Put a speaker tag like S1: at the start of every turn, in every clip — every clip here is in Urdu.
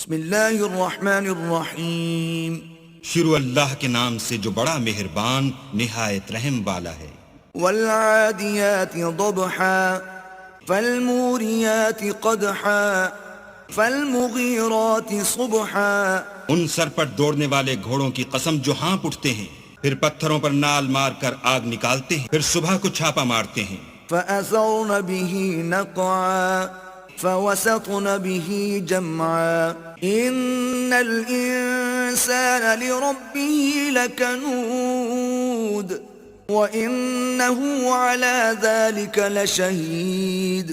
S1: بسم اللہ الرحمن الرحیم،
S2: شروع اللہ کے نام سے جو بڑا مہربان نہایت رحم والا ہے۔
S1: والعادیات ضبحا فالموریات قدحا فالمغیرات صبحا۔
S2: ان سر پر دوڑنے والے گھوڑوں کی قسم جو ہانپ اٹھتے ہیں، پھر پتھروں پر نال مار کر آگ نکالتے ہیں، پھر صبح کو چھاپا مارتے ہیں۔
S1: فأثرن به نقعا فوسطن به جمعا ان الانسان لربه لکنود وانه على ذلك لشہید۔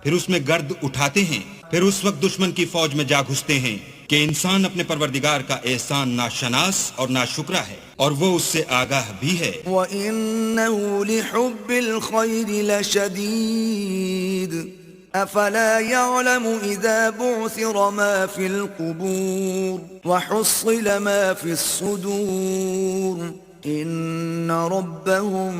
S2: پھر اس میں گرد اٹھاتے ہیں، پھر اس وقت دشمن کی فوج میں جا گھستے ہیں کہ انسان اپنے پروردگار کا احسان ناشناس اور ناشکرا ہے، اور وہ اس سے آگاہ بھی ہے۔
S1: وَإِنَّهُ لِحُبِّ الْخَيْرِ لَشَدِيدٌ أَفَلَا يَعْلَمُ إِذَا بُعْثِرَ مَا فِي الْقُبُورِ وَحُصِّلَ مَا فِي الصُّدُورِ إِنَّ رَبَّهُمْ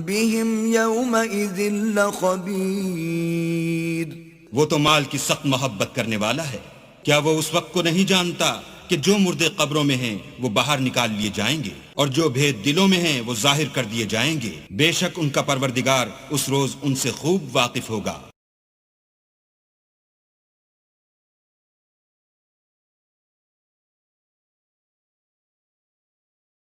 S1: بِهِمْ يَوْمَئِذٍ لَخَبِيرٌ۔
S2: وہ تو مال کی سخت محبت کرنے والا ہے، کیا وہ اس وقت کو نہیں جانتا کہ جو مردے قبروں میں ہیں وہ باہر نکال لیے جائیں گے، اور جو بھید دلوں میں ہیں وہ ظاہر کر دیے جائیں گے۔ بے شک ان کا پروردگار اس روز ان سے خوب واقف ہوگا۔